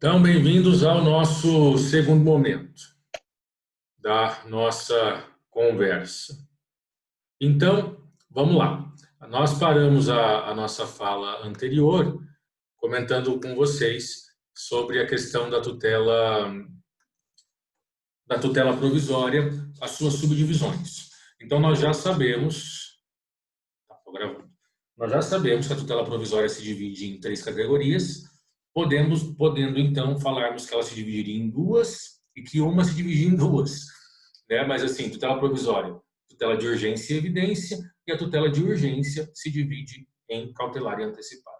Então, bem-vindos ao nosso segundo momento da nossa conversa. Então, vamos lá. Nós paramos a nossa fala anterior comentando com vocês sobre a questão da tutela provisória, as suas subdivisões. Então, nós já sabemos, nós já sabemos que a tutela provisória se divide em 3 categorias, podendo então falarmos que ela se dividiria em 2 e que uma se dividia em 2, né? Mas assim, tutela provisória, tutela de urgência e evidência, e a tutela de urgência se divide em cautelar e antecipada.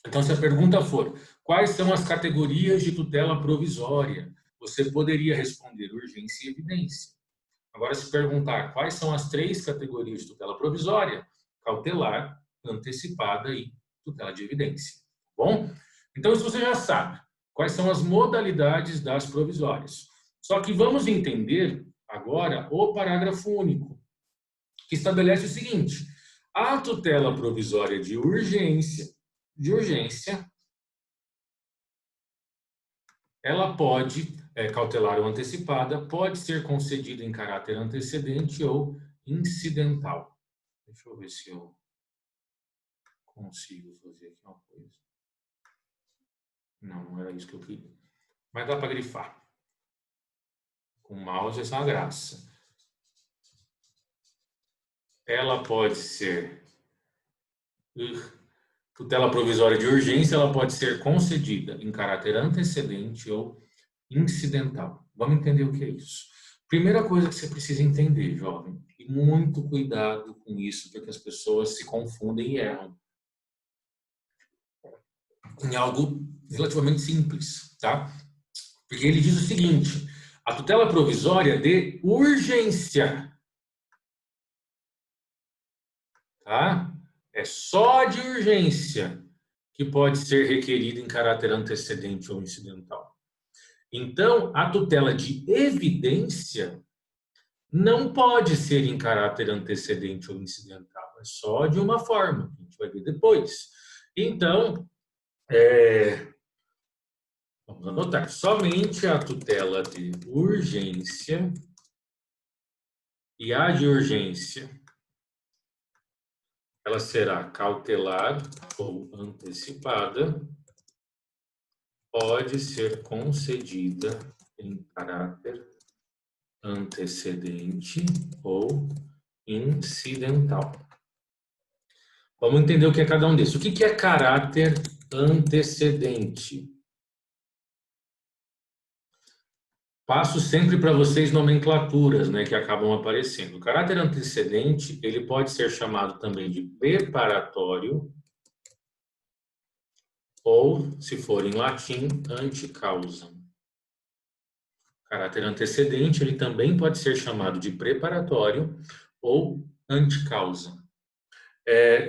Então, se a pergunta for, quais são as categorias de tutela provisória? Você poderia responder urgência e evidência. Agora, se perguntar quais são as 3 categorias de tutela provisória, cautelar, antecipada e tutela de evidência. Bom? Então, isso você já sabe. Quais são as modalidades das provisórias. Só que vamos entender agora o parágrafo único, que estabelece o seguinte: a tutela provisória de urgência, ela pode, cautelar ou antecipada, pode ser concedida em caráter antecedente ou incidental. Deixa eu ver se eu consigo fazer aqui uma coisa. Não, não era isso que eu queria. Mas dá para grifar. Com o mouse essa é uma graça. Ela pode ser tutela provisória de urgência, ela pode ser concedida em caráter antecedente ou incidental. Vamos entender o que é isso. Primeira coisa que você precisa entender, jovem, e muito cuidado com isso, porque as pessoas se confundem e erram em algo relativamente simples, tá? Porque ele diz o seguinte: a tutela provisória de urgência, tá? É só de urgência que pode ser requerida em caráter antecedente ou incidental. Então, a tutela de evidência não pode ser em caráter antecedente ou incidental, é só de uma forma, que a gente vai ver depois. Então, vamos anotar, somente a tutela de urgência e a de urgência, ela será cautelar ou antecipada, pode ser concedida em caráter antecedente ou incidental. Vamos entender o que é cada um desses. O que é caráter antecedente? Passo sempre para vocês nomenclaturas, né, que acabam aparecendo. O caráter antecedente, ele pode ser chamado também de preparatório ou, se for em latim, anticausa. Caráter antecedente, ele também pode ser chamado de preparatório ou anticausa.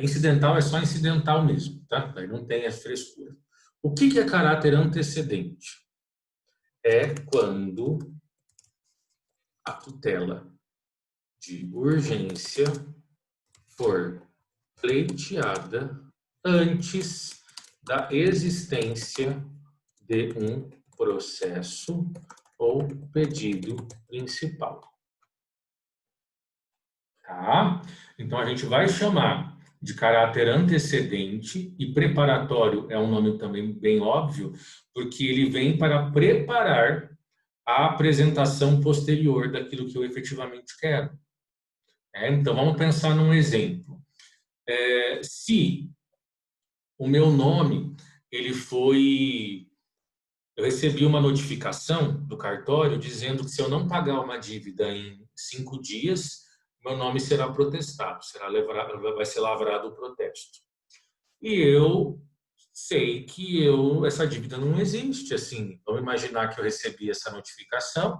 Incidental é só incidental mesmo, tá? Daí não tem a frescura. O que é caráter antecedente? É quando a tutela de urgência for pleiteada antes da existência de um processo ou pedido principal. Tá? Então, a gente vai chamar de caráter antecedente, e preparatório é um nome também bem óbvio, porque ele vem para preparar a apresentação posterior daquilo que eu efetivamente quero. Então, vamos pensar num exemplo. Se o meu nome, eu recebi uma notificação do cartório dizendo que se eu não pagar uma dívida em 5 dias, meu nome será protestado, vai ser lavrado o protesto. E eu sei que essa dívida não existe, assim. Vamos imaginar que eu recebi essa notificação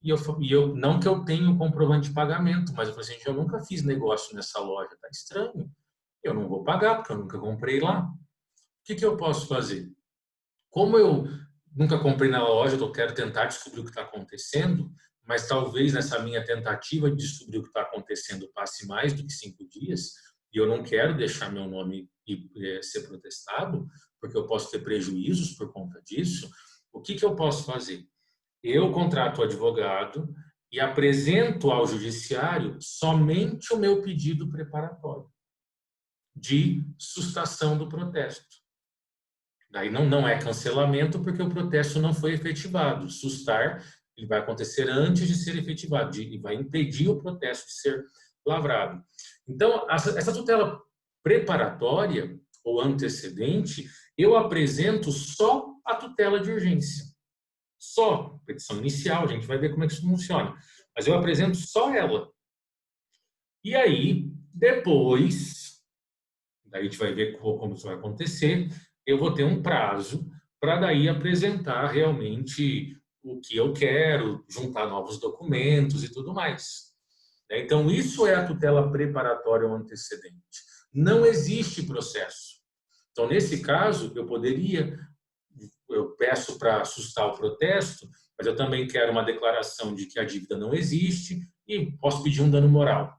e eu não que eu tenha um comprovante de pagamento, mas eu falei assim, eu nunca fiz negócio nessa loja, tá estranho. Eu não vou pagar porque eu nunca comprei lá. O que eu posso fazer? Como eu nunca comprei na loja, eu quero tentar descobrir o que está acontecendo, mas talvez nessa minha tentativa de descobrir o que está acontecendo passe mais do que 5 dias, e eu não quero deixar meu nome ser protestado, porque eu posso ter prejuízos por conta disso, o que eu posso fazer? Eu contrato o advogado e apresento ao judiciário somente o meu pedido preparatório de sustação do protesto. Daí não é cancelamento porque o protesto não foi efetivado. Sustar ele vai acontecer antes de ser efetivado e vai impedir o protesto de ser lavrado. Então, essa tutela preparatória ou antecedente, eu apresento só a tutela de urgência. Só petição inicial, a gente vai ver como é que isso funciona. Mas eu apresento só ela. E aí, depois, daí a gente vai ver como isso vai acontecer, eu vou ter um prazo para daí apresentar realmente o que eu quero, juntar novos documentos e tudo mais. Então, isso é a tutela preparatória ou antecedente. Não existe processo. Então, nesse caso, eu peço para sustar o protesto, mas eu também quero uma declaração de que a dívida não existe e posso pedir um dano moral.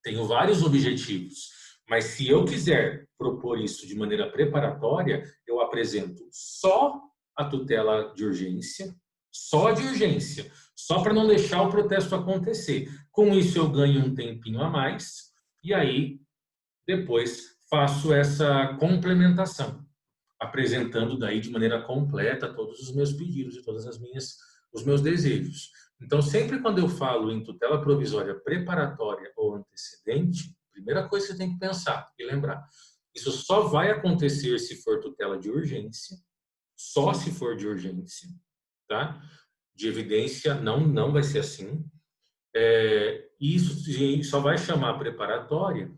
Tenho vários objetivos, mas se eu quiser propor isso de maneira preparatória, eu apresento só a tutela de urgência, só para não deixar o protesto acontecer. Com isso eu ganho um tempinho a mais e aí depois faço essa complementação, apresentando daí de maneira completa todos os meus pedidos e todas os meus desejos. Então, sempre quando eu falo em tutela provisória preparatória ou antecedente, a primeira coisa que você tem que pensar e lembrar, isso só vai acontecer se for tutela de urgência, só se for de urgência, tá? De evidência, não vai ser assim. Isso só vai chamar preparatória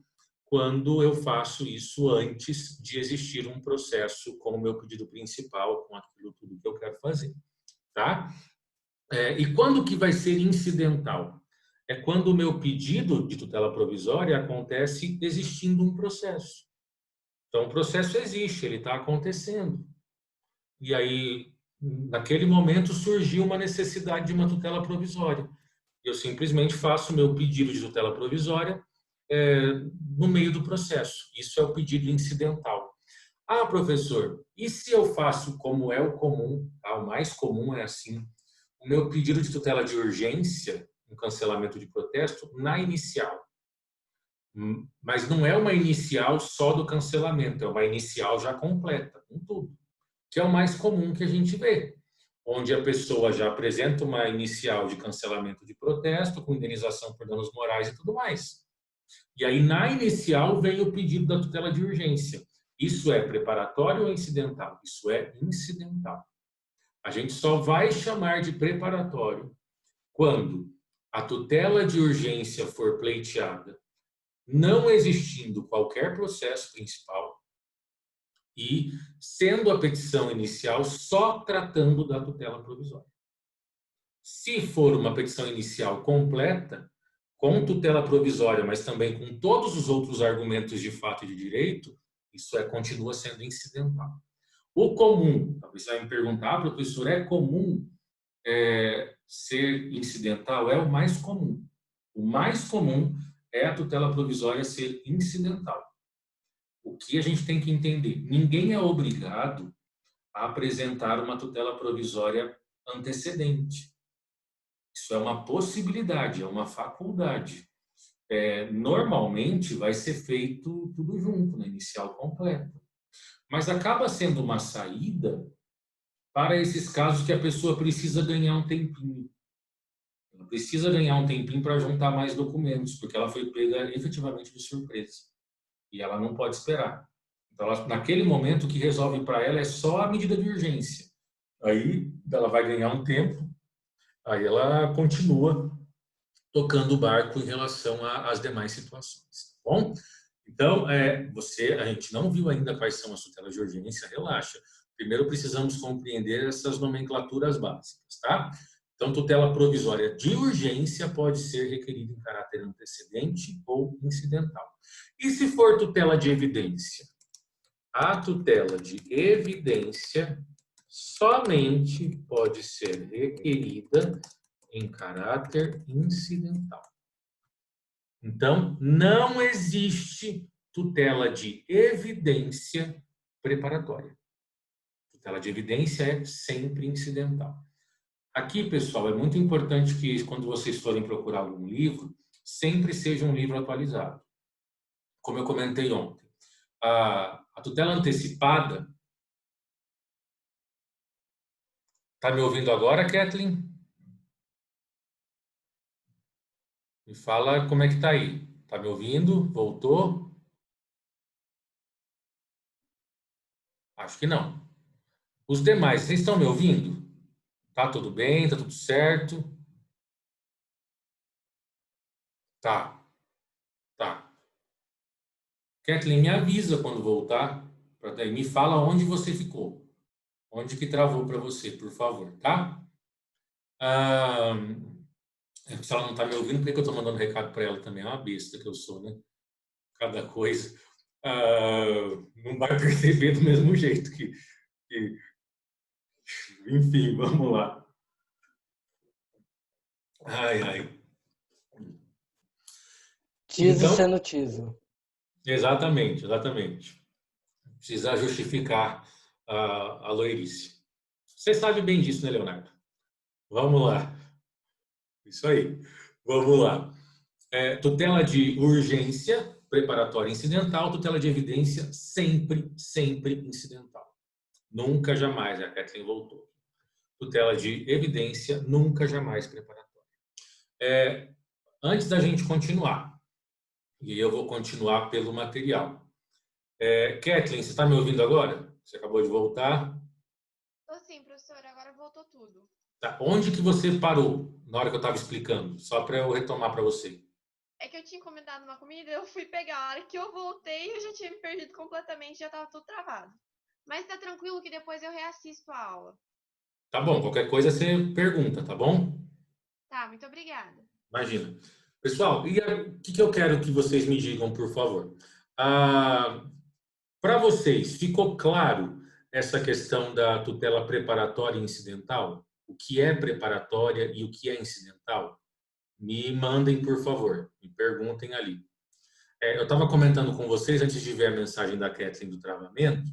quando eu faço isso antes de existir um processo com o meu pedido principal, com aquilo tudo que eu quero fazer, tá? E quando que vai ser incidental? É quando o meu pedido de tutela provisória acontece existindo um processo. Então, o processo existe, ele está acontecendo. E aí, naquele momento, surgiu uma necessidade de uma tutela provisória. Eu simplesmente faço o meu pedido de tutela provisória no meio do processo. Isso é o pedido incidental. Ah, professor, e se eu faço como é o comum, tá? O mais comum é assim, o meu pedido de tutela de urgência, um cancelamento de protesto, na inicial. Mas não é uma inicial só do cancelamento, é uma inicial já completa, com tudo. Que é o mais comum que a gente vê, onde a pessoa já apresenta uma inicial de cancelamento de protesto, com indenização por danos morais e tudo mais. E aí, na inicial, vem o pedido da tutela de urgência. Isso é preparatório ou incidental? Isso é incidental. A gente só vai chamar de preparatório quando a tutela de urgência for pleiteada, não existindo qualquer processo principal e sendo a petição inicial só tratando da tutela provisória. Se for uma petição inicial completa, com tutela provisória, mas também com todos os outros argumentos de fato e de direito, isso continua sendo incidental. O comum, talvez você vai me perguntar, professor, é comum ser incidental? É o mais comum. O mais comum é a tutela provisória ser incidental. O que a gente tem que entender? Ninguém é obrigado a apresentar uma tutela provisória antecedente. Isso é uma possibilidade, é uma faculdade. Normalmente vai ser feito tudo junto, na inicial completa. Mas acaba sendo uma saída para esses casos que a pessoa precisa ganhar um tempinho. Ela precisa ganhar um tempinho para juntar mais documentos, porque ela foi pega efetivamente de surpresa. E ela não pode esperar. Então, naquele momento, o que resolve para ela é só a medida de urgência. Aí ela vai ganhar um tempo, aí ela continua tocando o barco em relação às demais situações, tá bom? Então, a gente não viu ainda quais são as tutelas de urgência, relaxa. Primeiro precisamos compreender essas nomenclaturas básicas, tá? Então, tutela provisória de urgência pode ser requerida em caráter antecedente ou incidental. E se for tutela de evidência? A tutela de evidência somente pode ser requerida em caráter incidental. Então, não existe tutela de evidência preparatória. Tutela de evidência é sempre incidental. Aqui, pessoal, é muito importante que quando vocês forem procurar algum livro, sempre seja um livro atualizado. Como eu comentei ontem, a tutela antecipada... Tá me ouvindo agora, Kathleen? Me fala como é que tá aí. Tá me ouvindo? Voltou? Acho que não. Os demais, vocês estão me ouvindo? Tá tudo bem? Tá tudo certo? Tá, tá. Kathleen, me avisa quando voltar. Me fala onde você ficou. Onde que travou para você, por favor, tá? Ah, se ela não tá me ouvindo, por que eu tô mandando recado para ela também? É uma besta que eu sou, né? Cada coisa. Não vai perceber do mesmo jeito que... Enfim, vamos lá. Ai, ai. Tiso Então, sendo tiso. exatamente, exatamente. Precisa justificar a loirice. Você sabe bem disso, né, Leonardo? Vamos lá. Isso aí. Vamos lá. Tutela de urgência, preparatória incidental, tutela de evidência, sempre, sempre incidental. Nunca, jamais, a Kathleen voltou. Tutela de evidência, nunca, jamais preparatória. Antes da gente continuar, e eu vou continuar pelo material. Kathleen, você está me ouvindo agora? Você acabou de voltar? Tô sim, professora, agora voltou tudo. Tá. Onde que você parou na hora que eu estava explicando? Só para eu retomar para você. É que eu tinha encomendado uma comida, eu fui pegar. A hora que eu voltei, eu já tinha me perdido completamente, já tava tudo travado. Mas tá tranquilo que depois eu reassisto a aula. Tá bom, qualquer coisa você pergunta, tá bom? Tá, muito obrigada. Imagina. Pessoal, e o que eu quero que vocês me digam, por favor? Para vocês, ficou claro essa questão da tutela preparatória e incidental? O que é preparatória e o que é incidental? Me mandem, por favor, me perguntem ali. Eu estava comentando com vocês, antes de ver a mensagem da Kathleen do travamento,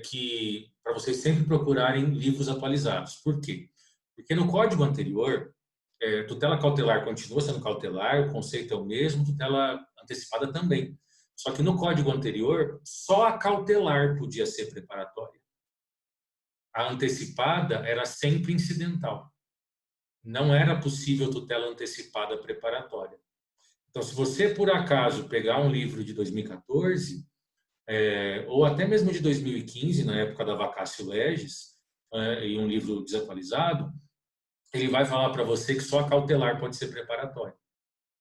que para vocês sempre procurarem livros atualizados. Por quê? Porque no código anterior, tutela cautelar continua sendo cautelar, o conceito é o mesmo, tutela antecipada também. Só que no código anterior, só a cautelar podia ser preparatória. A antecipada era sempre incidental. Não era possível tutela antecipada preparatória. Então, se você, por acaso, pegar um livro de 2014, ou até mesmo de 2015, na época da vacatio legis, e um livro desatualizado, ele vai falar para você que só a cautelar pode ser preparatória.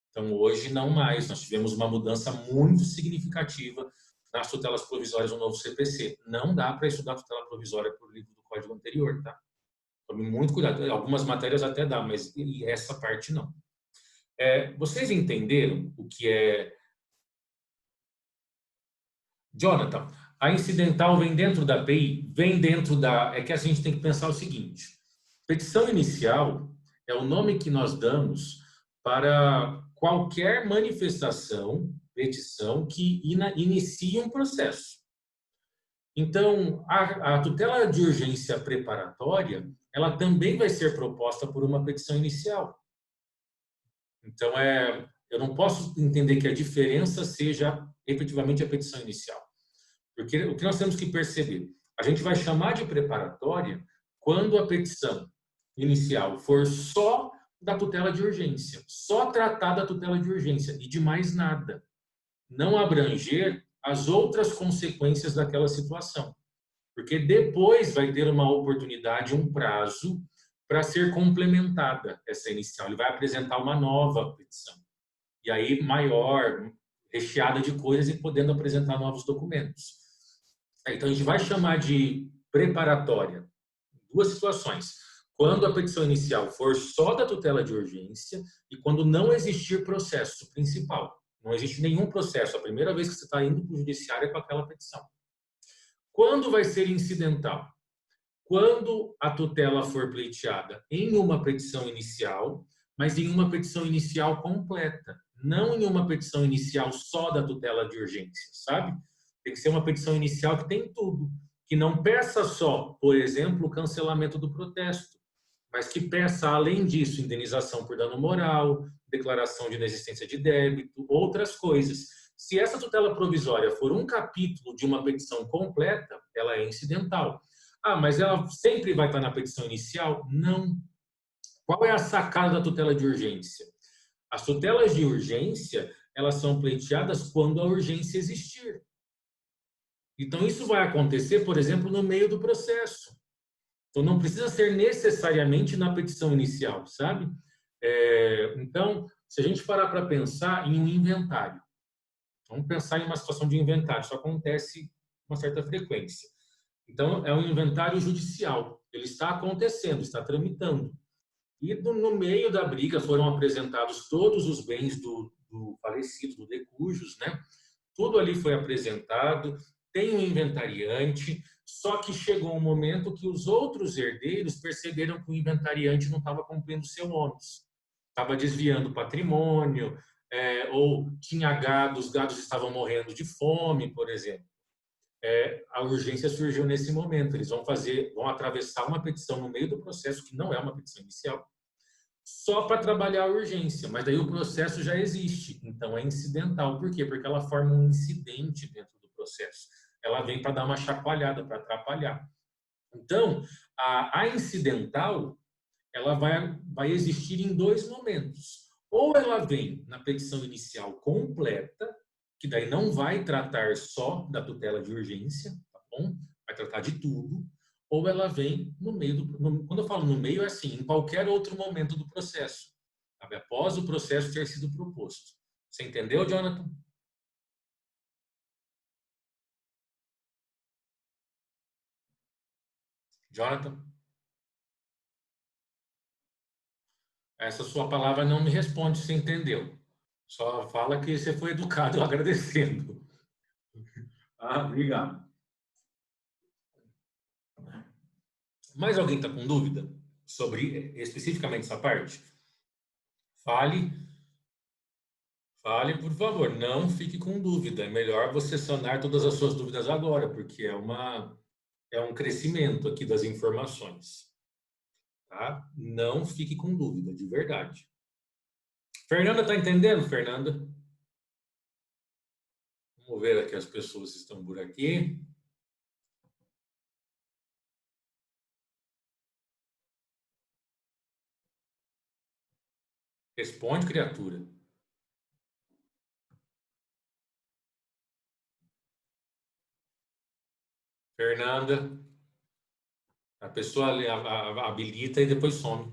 Então, hoje, não mais. Nós tivemos uma mudança muito significativa nas tutelas provisórias no novo CPC. Não dá para estudar tutela provisória por livro do código anterior, tá? Tome muito cuidado. Algumas matérias até dá, mas essa parte não. Vocês entenderam o que é... Jonathan, a incidental vem dentro da API? Vem dentro da... É que a gente tem que pensar o seguinte. Petição inicial é o nome que nós damos para qualquer manifestação, petição, que inicie um processo. Então, a tutela de urgência preparatória, ela também vai ser proposta por uma petição inicial. Então, eu não posso entender que a diferença seja efetivamente a petição inicial. Porque o que nós temos que perceber? A gente vai chamar de preparatória quando a petição inicial for só da tutela de urgência, só tratar da tutela de urgência e de mais nada. Não abranger as outras consequências daquela situação. Porque depois vai ter uma oportunidade, um prazo para ser complementada essa inicial. Ele vai apresentar uma nova petição. E aí maior, recheada de coisas e podendo apresentar novos documentos. Então a gente vai chamar de preparatória duas situações. Quando a petição inicial for só da tutela de urgência e quando não existir processo principal. Não existe nenhum processo. A primeira vez que você está indo para o judiciário é com aquela petição. Quando vai ser incidental? Quando a tutela for pleiteada em uma petição inicial, mas em uma petição inicial completa, não em uma petição inicial só da tutela de urgência, sabe? Tem que ser uma petição inicial que tem tudo, que não peça só, por exemplo, o cancelamento do protesto, mas que peça, além disso, indenização por dano moral, declaração de inexistência de débito, outras coisas. Se essa tutela provisória for um capítulo de uma petição completa, ela é incidental. Ah, mas ela sempre vai estar na petição inicial? Não. Qual é a sacada da tutela de urgência? As tutelas de urgência, elas são pleiteadas quando a urgência existir. Então, isso vai acontecer, por exemplo, no meio do processo. Então, não precisa ser necessariamente na petição inicial, sabe? Então, se a gente parar para pensar em um inventário, vamos pensar em uma situação de inventário, isso acontece com uma certa frequência. Então, é um inventário judicial, ele está acontecendo, está tramitando. E no meio da briga foram apresentados todos os bens do falecido, do decujus, né? Tudo ali foi apresentado, tem um inventariante, só que chegou um momento que os outros herdeiros perceberam que o inventariante não estava cumprindo seu ônus. Estava desviando patrimônio, ou tinha gado, os gados estavam morrendo de fome, por exemplo. A urgência surgiu nesse momento. Eles vão atravessar uma petição no meio do processo, que não é uma petição inicial, só para trabalhar a urgência, mas daí o processo já existe, então é incidental. Por quê? Porque ela forma um incidente dentro do processo. Ela vem para dar uma chacoalhada, para atrapalhar. Então, a incidental, ela vai existir em dois momentos. Ou ela vem na petição inicial completa, que daí não vai tratar só da tutela de urgência, tá bom? Vai tratar de tudo. Ou ela vem no meio quando eu falo no meio, é assim, em qualquer outro momento do processo, sabe? Após o processo ter sido proposto. Você entendeu, Jonathan? Jonathan? Essa sua palavra não me responde se entendeu. Só fala que você foi educado agradecendo. Ah, obrigado. Mais alguém está com dúvida sobre especificamente essa parte? Fale, por favor. Não fique com dúvida. É melhor você sanar todas as suas dúvidas agora, porque é um crescimento aqui das informações. Tá? Não fique com dúvida, de verdade. Fernanda, está entendendo, Fernanda? Vamos ver aqui as pessoas que estão por aqui. Responde, criatura. Fernanda. A pessoa habilita e depois some.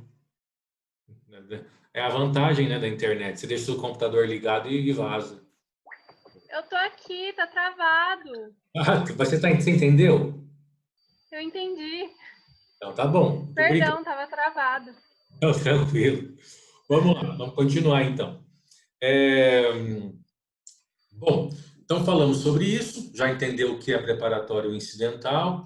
É a vantagem, né, da internet. Você deixa o computador ligado e vaza. Eu tô aqui, tá travado. Ah, você entendeu? Eu entendi. Então tá bom. Muito Perdão, obrigado. tava travado. Não, tranquilo. Vamos lá, vamos continuar então. Bom, então falamos sobre isso, já entendeu o que é preparatório e incidental,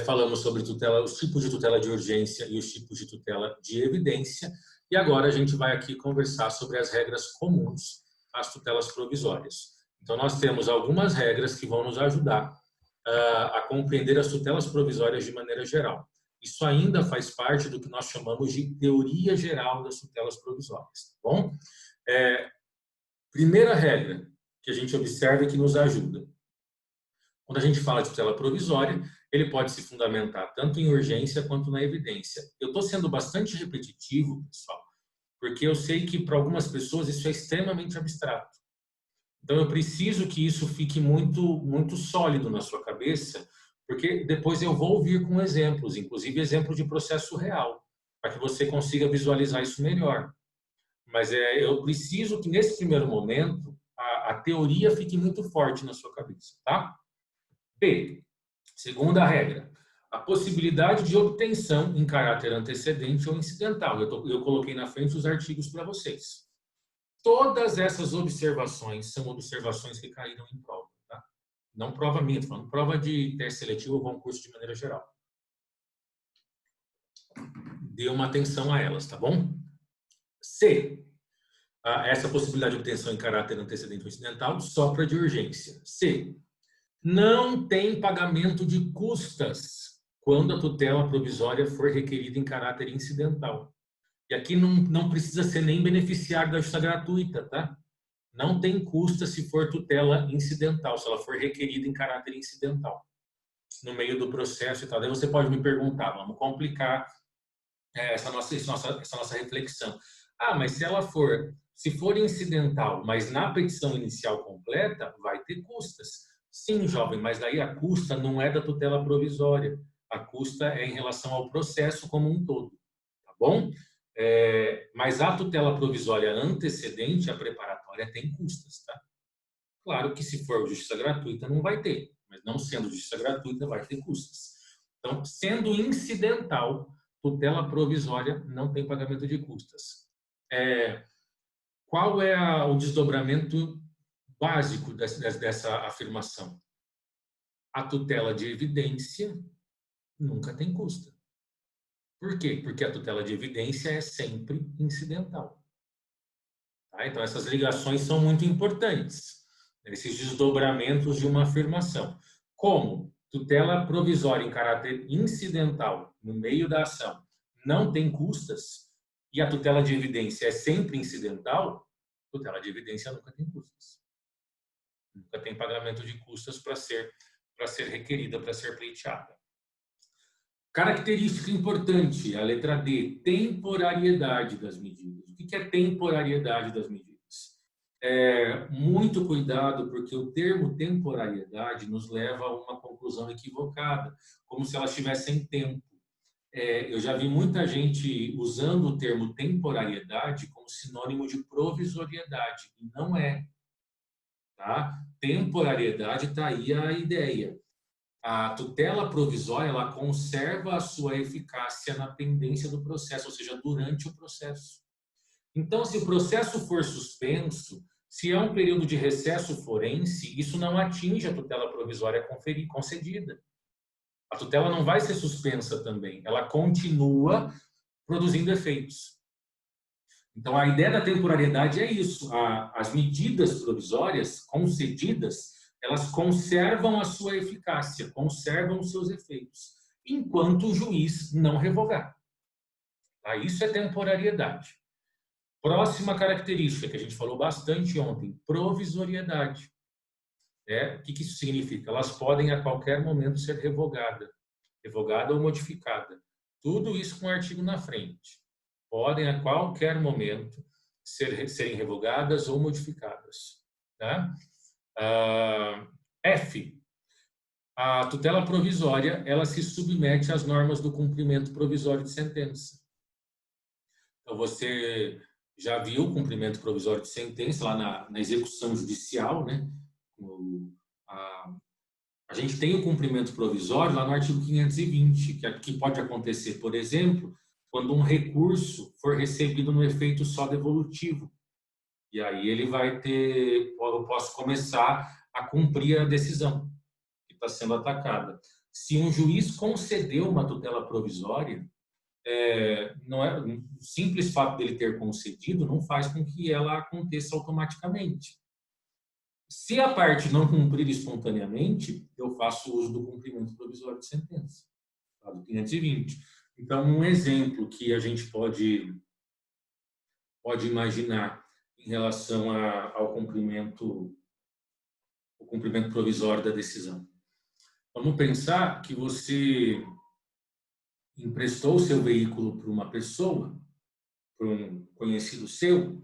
falamos sobre tutela, os tipos de tutela de urgência e os tipos de tutela de evidência, e agora a gente vai aqui conversar sobre as regras comuns às tutelas provisórias. Então nós temos algumas regras que vão nos ajudar a compreender as tutelas provisórias de maneira geral. Isso ainda faz parte do que nós chamamos de teoria geral das tutelas provisórias, tá bom? Primeira regra que a gente observa e que nos ajuda. Quando a gente fala de tutela provisória, ele pode se fundamentar tanto em urgência quanto na evidência. Eu estou sendo bastante repetitivo, pessoal, porque eu sei que para algumas pessoas isso é extremamente abstrato. Então eu preciso que isso fique muito sólido na sua cabeça, porque depois eu vou vir com exemplos, inclusive exemplos de processo real, para que você consiga visualizar isso melhor. Mas eu preciso que nesse primeiro momento a teoria fique muito forte na sua cabeça, tá? B, segunda regra, a possibilidade de obtenção em caráter antecedente ou incidental. Eu coloquei na frente os artigos para vocês. Todas essas observações são observações que caíram em prova, tá? Não prova minha, tô falando prova de teste seletivo ou concurso de maneira geral. Dê uma atenção a elas, tá bom? C, essa possibilidade de obtenção em caráter antecedente ou incidental, sopra de urgência. C, Não tem pagamento de custas quando a tutela provisória for requerida em caráter incidental. E aqui não precisa ser nem beneficiário da justiça gratuita, tá? Não tem custa se for tutela incidental, se ela for requerida em caráter incidental, no meio do processo e tal. Daí você pode me perguntar, vamos complicar essa nossa reflexão. Ah, mas se for incidental, mas na petição inicial completa, vai ter custas. Sim, jovem, mas daí a custa não é da tutela provisória. A custa é em relação ao processo como um todo, tá bom? Mas a tutela provisória antecedente à preparatória tem custas, tá? Claro que se for justiça gratuita não vai ter, mas não sendo justiça gratuita vai ter custas. Então, sendo incidental, tutela provisória não tem pagamento de custas. Qual é o desdobramento básico dessa afirmação? A tutela de evidência nunca tem custa. Por quê? Porque a tutela de evidência é sempre incidental. Tá? Então, essas ligações são muito importantes, esses desdobramentos de uma afirmação. Como tutela provisória em caráter incidental no meio da ação não tem custas e a tutela de evidência é sempre incidental, tutela de evidência nunca tem custas. Nunca tem pagamento de custas para ser requerida, para ser pleiteada. Característica importante, a letra D, temporariedade das medidas. O que é temporariedade das medidas? Muito cuidado, porque o termo temporariedade nos leva a uma conclusão equivocada, como se elas tivessem tempo. Eu já vi muita gente usando o termo temporariedade como sinônimo de provisoriedade, e não é. Tá? Temporariedade está aí a ideia. A tutela provisória, ela conserva a sua eficácia na pendência do processo, ou seja, durante o processo. Então, se o processo for suspenso, se é um período de recesso forense, isso não atinge a tutela provisória concedida. A tutela não vai ser suspensa também, ela continua produzindo efeitos. Então, a ideia da temporariedade é isso. As medidas provisórias concedidas, elas conservam a sua eficácia, conservam os seus efeitos, enquanto o juiz não revogar. Tá? Isso é temporariedade. Próxima característica, que a gente falou bastante ontem, provisoriedade. O que isso significa? Elas podem a qualquer momento ser revogada ou modificada. Tudo isso com o artigo na frente. Podem a qualquer momento serem revogadas ou modificadas. Tá? F. A tutela provisória, ela se submete às normas do cumprimento provisório de sentença. Então, você já viu o cumprimento provisório de sentença lá na execução judicial, né? A gente tem o cumprimento provisório lá no artigo 520, que pode acontecer, por exemplo, quando um recurso for recebido no efeito só devolutivo. E aí ele vai ter, eu posso começar a cumprir a decisão que está sendo atacada. Se um juiz concedeu uma tutela provisória, não é, o simples fato dele ter concedido não faz com que ela aconteça automaticamente. Se a parte não cumprir espontaneamente, eu faço uso do cumprimento provisório de sentença, tá? Do 520. Então, um exemplo que a gente pode imaginar em relação ao cumprimento provisório da decisão. Vamos pensar que você emprestou o seu veículo para uma pessoa, para um conhecido seu,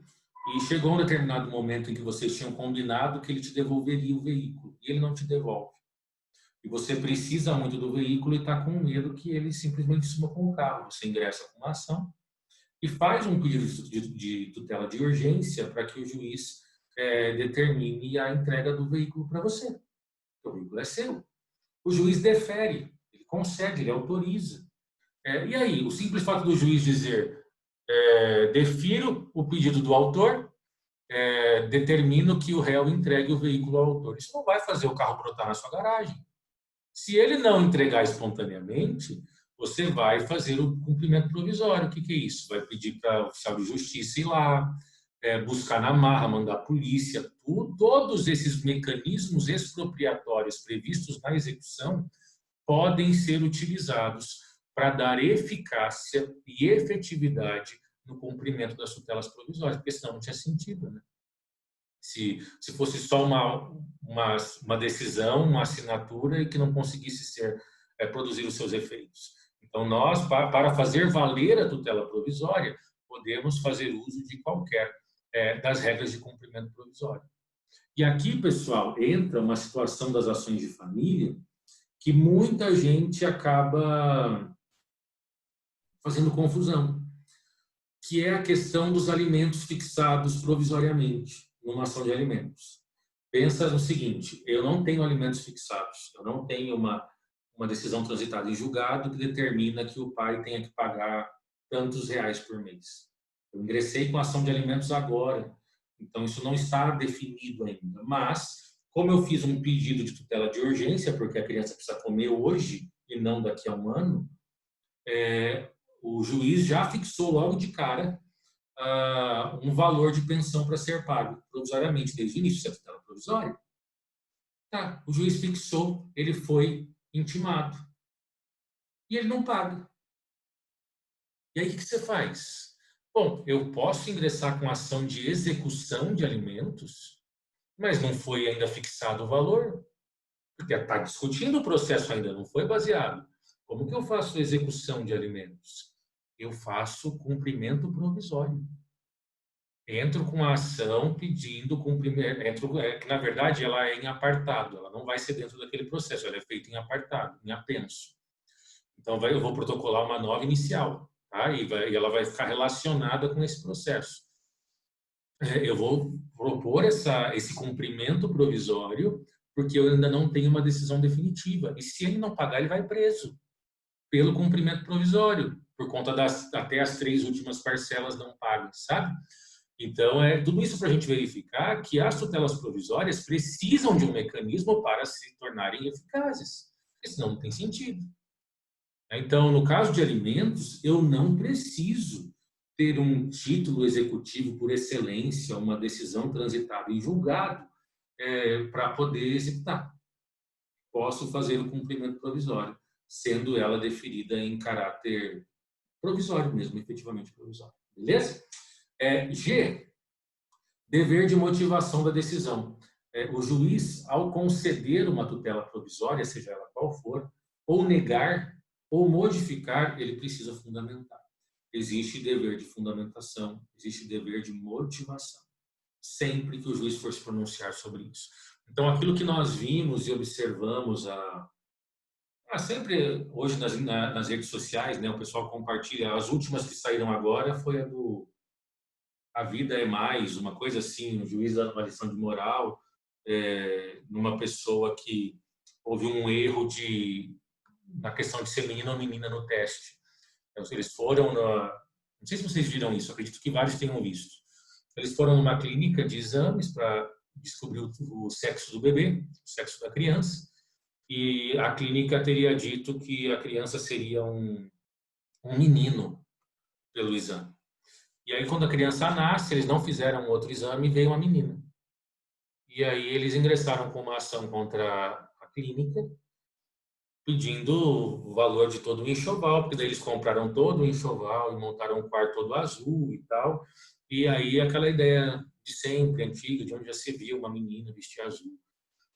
e chegou um determinado momento em que vocês tinham combinado que ele te devolveria o veículo, e ele não te devolve. E você precisa muito do veículo e está com medo que ele simplesmente suma com o carro. Você ingressa com uma ação e faz um pedido de tutela de urgência para que o juiz determine a entrega do veículo para você. O veículo é seu. O juiz defere, ele concede, ele autoriza. E aí, o simples fato do juiz dizer defiro o pedido do autor, determino que o réu entregue o veículo ao autor. Isso não vai fazer o carro brotar na sua garagem. Se ele não entregar espontaneamente, você vai fazer o cumprimento provisório. O que é isso? Vai pedir para o oficial de justiça ir lá, buscar na marra, mandar a polícia, todos esses mecanismos expropriatórios previstos na execução podem ser utilizados para dar eficácia e efetividade no cumprimento das tutelas provisórias, porque senão não tinha sentido, né? Se fosse só uma decisão, uma assinatura e que não conseguisse produzir os seus efeitos. Então, nós, para fazer valer a tutela provisória, podemos fazer uso de qualquer das regras de cumprimento provisório. E aqui, pessoal, entra uma situação das ações de família que muita gente acaba fazendo confusão, que é a questão dos alimentos fixados provisoriamente numa ação de alimentos. Pensa no seguinte, eu não tenho alimentos fixados, eu não tenho uma decisão transitada em julgado que determina que o pai tenha que pagar tantos reais por mês. Eu ingressei com a ação de alimentos agora, então isso não está definido ainda, mas como eu fiz um pedido de tutela de urgência, porque a criança precisa comer hoje e não daqui a um ano, o juiz já fixou logo de cara um valor de pensão para ser pago provisoriamente, desde o início da tutela provisória. Tá, o juiz fixou, ele foi intimado. E ele não paga. E aí o que você faz? Bom, eu posso ingressar com ação de execução de alimentos, mas não foi ainda fixado o valor, porque está discutindo o processo ainda, não foi baseado. Como que eu faço execução de alimentos? Eu faço cumprimento provisório. Entro com a ação pedindo cumprimento, que na verdade ela é em apartado, ela não vai ser dentro daquele processo, ela é feita em apartado, em apenso. Então eu vou protocolar uma nova inicial, tá? E ela vai ficar relacionada com esse processo. Eu vou propor esse cumprimento provisório, porque eu ainda não tenho uma decisão definitiva. E se ele não pagar, ele vai preso pelo cumprimento provisório, por conta até as 3 últimas parcelas não pagas, sabe? Então, tudo isso para a gente verificar que as tutelas provisórias precisam de um mecanismo para se tornarem eficazes, porque senão não tem sentido. Então, no caso de alimentos, eu não preciso ter um título executivo por excelência, uma decisão transitada em julgado, para poder executar. Posso fazer o cumprimento provisório, sendo ela deferida em caráter provisório mesmo, efetivamente provisório. Beleza? G, dever de motivação da decisão. O juiz, ao conceder uma tutela provisória, seja ela qual for, ou negar ou modificar, ele precisa fundamentar. Existe dever de fundamentação, existe dever de motivação, sempre que o juiz for se pronunciar sobre isso. Então, aquilo que nós vimos e observamos sempre hoje nas redes sociais, né, o pessoal compartilha, as últimas que saíram agora foi a vida é mais, uma coisa assim, o juiz dando uma lição de moral numa pessoa que houve um erro na questão de ser menino ou menina no teste. Então, eles foram não sei se vocês viram isso, acredito que vários tenham visto. Eles foram numa clínica de exames para descobrir o sexo do bebê, o sexo da criança, e a clínica teria dito que a criança seria um menino pelo exame. E aí, quando a criança nasce, eles não fizeram outro exame e veio uma menina. E aí eles ingressaram com uma ação contra a clínica, pedindo o valor de todo o enxoval, porque daí eles compraram todo o enxoval e montaram um quarto todo azul e tal. E aí aquela ideia de sempre, antiga, de onde já se viu uma menina vestir azul.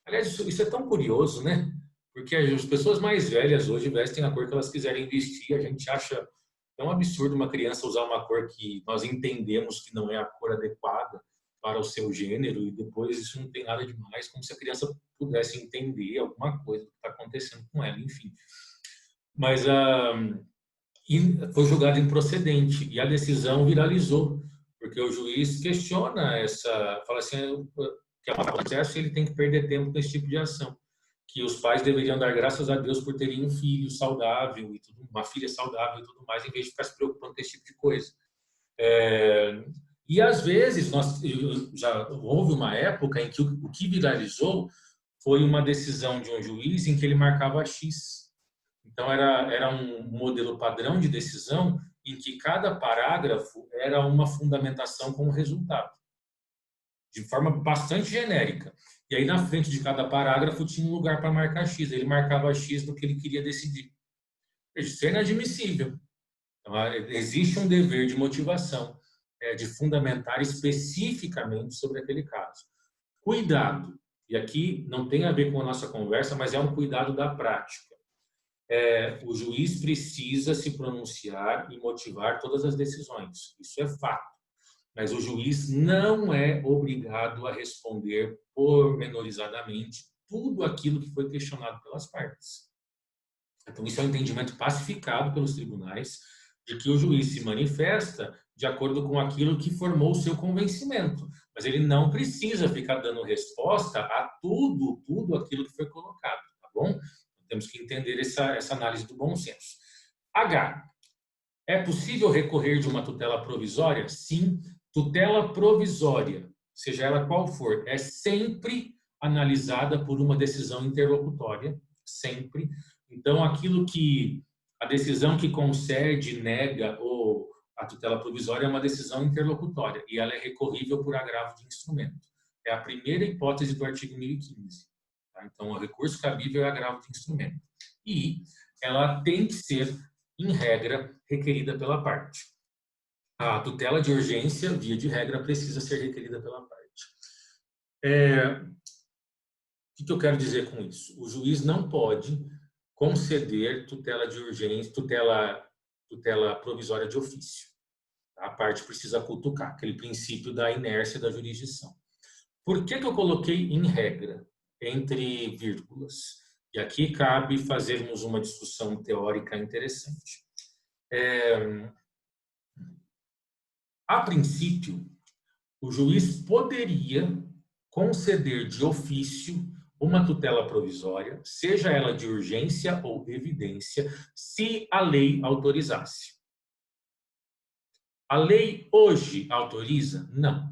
Aliás, isso é tão curioso, né? Porque as pessoas mais velhas hoje vestem a cor que elas quiserem vestir. A gente acha tão absurdo uma criança usar uma cor que nós entendemos que não é a cor adequada para o seu gênero, e depois isso não tem nada demais, como se a criança pudesse entender alguma coisa que está acontecendo com ela, enfim. Mas foi julgado improcedente e a decisão viralizou, porque o juiz questiona fala assim, que é um processo e ele tem que perder tempo com esse tipo de ação, que os pais deveriam dar graças a Deus por terem um filho saudável e uma filha saudável e tudo mais, em vez de ficar se preocupando com esse tipo de coisa. E às vezes já houve uma época em que o que viralizou foi uma decisão de um juiz em que ele marcava X. Então, era um modelo padrão de decisão em que cada parágrafo era uma fundamentação com o resultado, de forma bastante genérica. E aí, na frente de cada parágrafo, tinha um lugar para marcar X. Ele marcava X do que ele queria decidir. Isso é inadmissível. Então, existe um dever de motivação, de fundamentar especificamente sobre aquele caso. Cuidado, e aqui não tem a ver com a nossa conversa, mas é um cuidado da prática. O juiz precisa se pronunciar e motivar todas as decisões. Isso é fato. Mas o juiz não é obrigado a responder pormenorizadamente tudo aquilo que foi questionado pelas partes. Então, isso é um entendimento pacificado pelos tribunais de que o juiz se manifesta de acordo com aquilo que formou o seu convencimento. Mas ele não precisa ficar dando resposta a tudo aquilo que foi colocado, tá bom? Temos que entender essa análise do bom senso. H. É possível recorrer de uma tutela provisória? Sim. Tutela provisória, seja ela qual for, é sempre analisada por uma decisão interlocutória, sempre. Então, a decisão que concede, nega ou a tutela provisória é uma decisão interlocutória e ela é recorrível por agravo de instrumento. É a primeira hipótese do artigo 1015. Tá? Então, o recurso cabível é agravo de instrumento. E ela tem que ser, em regra, requerida pela parte. A tutela de urgência, via de regra, precisa ser requerida pela parte. O que eu quero dizer com isso? O juiz não pode conceder tutela de urgência, tutela provisória de ofício. A parte precisa cutucar, aquele princípio da inércia da jurisdição. Por que eu coloquei em regra, entre vírgulas? E aqui cabe fazermos uma discussão teórica interessante. A princípio, o juiz poderia conceder de ofício uma tutela provisória, seja ela de urgência ou evidência, se a lei autorizasse. A lei hoje autoriza? Não.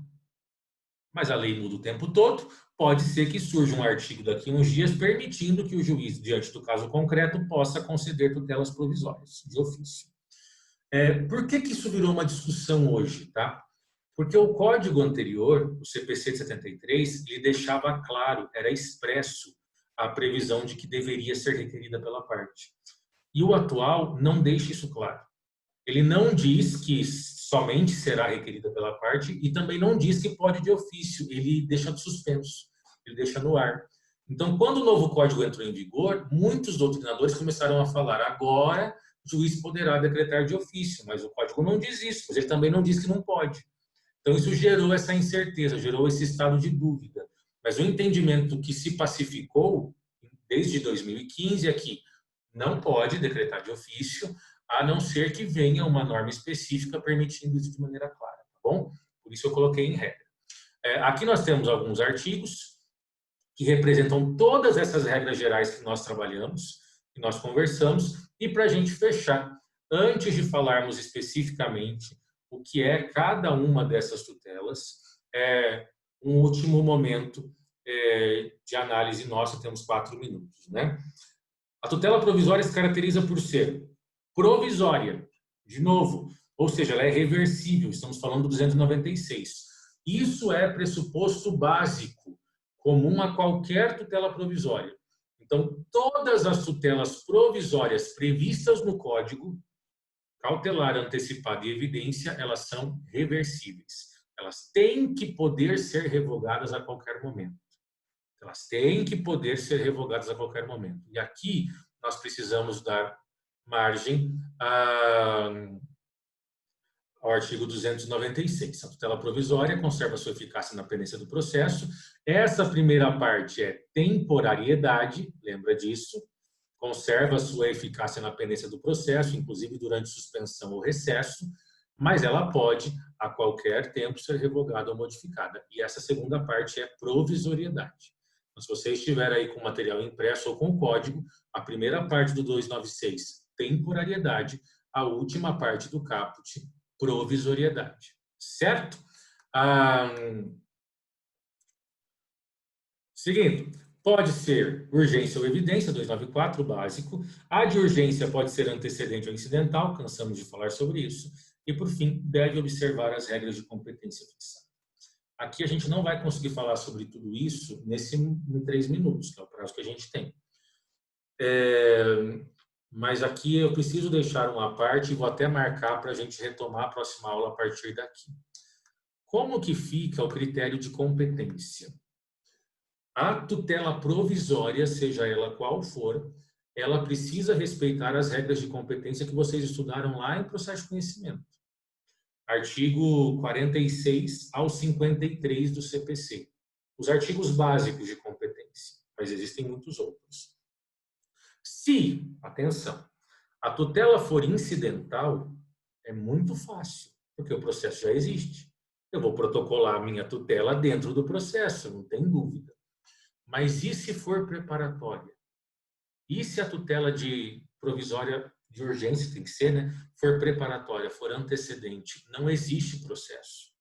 Mas a lei muda o tempo todo. Pode ser que surja um artigo daqui a uns dias permitindo que o juiz, diante do caso concreto, possa conceder tutelas provisórias de ofício. Por que isso virou uma discussão hoje, tá? Porque o código anterior, o CPC de 73, ele deixava claro, era expresso a previsão de que deveria ser requerida pela parte. E o atual não deixa isso claro. Ele não diz que somente será requerida pela parte e também não diz que pode de ofício. Ele deixa de suspenso, ele deixa no ar. Então, quando o novo código entrou em vigor, muitos doutrinadores começaram a falar: agora o juiz poderá decretar de ofício, mas o código não diz isso, mas ele também não diz que não pode. Então, isso gerou essa incerteza, gerou esse estado de dúvida. Mas o entendimento que se pacificou desde 2015 é que não pode decretar de ofício, a não ser que venha uma norma específica permitindo isso de maneira clara, tá bom? Por isso eu coloquei em regra. Aqui nós temos alguns artigos que representam todas essas regras gerais que nós trabalhamos, que nós conversamos, e para a gente fechar, antes de falarmos especificamente o que é cada uma dessas tutelas, um último momento de análise nossa, temos 4 minutos, né? A tutela provisória se caracteriza por ser provisória, de novo, ou seja, ela é reversível, estamos falando do 296. Isso é pressuposto básico, comum a qualquer tutela provisória. Então, todas as tutelas provisórias previstas no Código, cautelar, antecipada e evidência, elas são reversíveis. Elas têm que poder ser revogadas a qualquer momento. Elas têm que poder ser revogadas a qualquer momento. E aqui nós precisamos dar margem ao artigo 296. A tutela provisória conserva sua eficácia na pendência do processo. Essa primeira parte é temporariedade, lembra disso? Conserva sua eficácia na pendência do processo, inclusive durante suspensão ou recesso, mas ela pode, a qualquer tempo, ser revogada ou modificada. E essa segunda parte é provisoriedade. Então, se você estiver aí com material impresso ou com código, a primeira parte do 296, temporariedade, a última parte do caput, provisoriedade. Certo? Seguindo, Pode ser urgência ou evidência, 294, básico. A de urgência pode ser antecedente ou incidental, cansamos de falar sobre isso. E, por fim, deve observar as regras de competência fixada. Aqui a gente não vai conseguir falar sobre tudo isso em 3 minutos, que é o prazo que a gente tem. Mas aqui eu preciso deixar uma parte e vou até marcar para a gente retomar a próxima aula a partir daqui. Como que fica o critério de competência? A tutela provisória, seja ela qual for, ela precisa respeitar as regras de competência que vocês estudaram lá em processo de conhecimento. Artigo 46 ao 53 do CPC. Os artigos básicos de competência, mas existem muitos outros. Se, atenção, a tutela for incidental, é muito fácil, porque o processo já existe. Eu vou protocolar a minha tutela dentro do processo, não tem dúvida. Mas e se for preparatória? E se a tutela de provisória de urgência, tem que ser, né? For preparatória, for antecedente, não existe processo.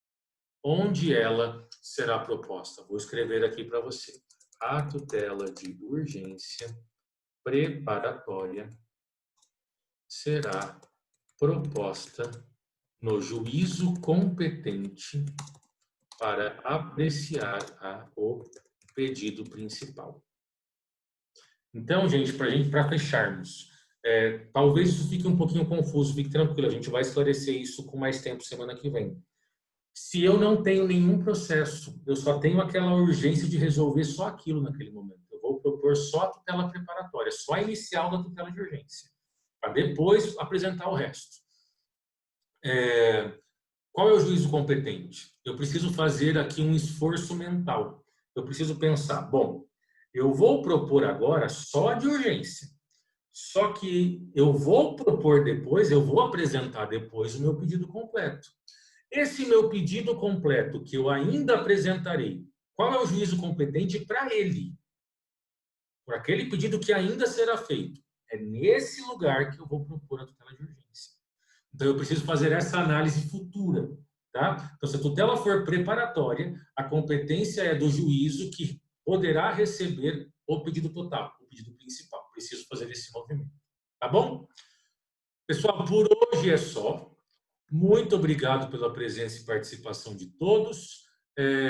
Onde ela será proposta? Vou escrever aqui para você. A tutela de urgência preparatória será proposta no juízo competente para apreciar o pedido principal. Então, gente, para fecharmos, talvez isso fique um pouquinho confuso, fique tranquilo, a gente vai esclarecer isso com mais tempo semana que vem. Se eu não tenho nenhum processo, eu só tenho aquela urgência de resolver só aquilo naquele momento. Eu vou propor só a tutela preparatória, só a inicial da tutela de urgência, para depois apresentar o resto. Qual é o juízo competente? Eu preciso fazer aqui um esforço mental. Eu preciso pensar, bom, eu vou propor agora só de urgência. Só que eu vou propor depois, eu vou apresentar depois o meu pedido completo. Esse meu pedido completo que eu ainda apresentarei, qual é o juízo competente para ele? Por aquele pedido que ainda será feito. É nesse lugar que eu vou propor a tutela de urgência. Então, eu preciso fazer essa análise futura. Tá? Então, se a tutela for preparatória, a competência é do juízo que poderá receber o pedido total, o pedido principal. Preciso fazer esse movimento. Tá bom? Pessoal, por hoje é só. Muito obrigado pela presença e participação de todos.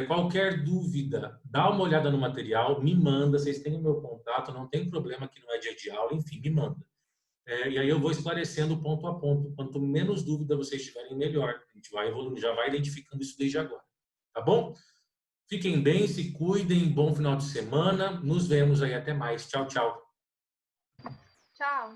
Qualquer dúvida, dá uma olhada no material, me manda, vocês têm o meu contato, não tem problema que não é dia de aula, enfim, me manda. E aí eu vou esclarecendo ponto a ponto. Quanto menos dúvida vocês tiverem, melhor. A gente vai evoluindo, já vai identificando isso desde agora. Tá bom? Fiquem bem, se cuidem, bom final de semana. Nos vemos aí, até mais. Tchau, tchau. Tchau.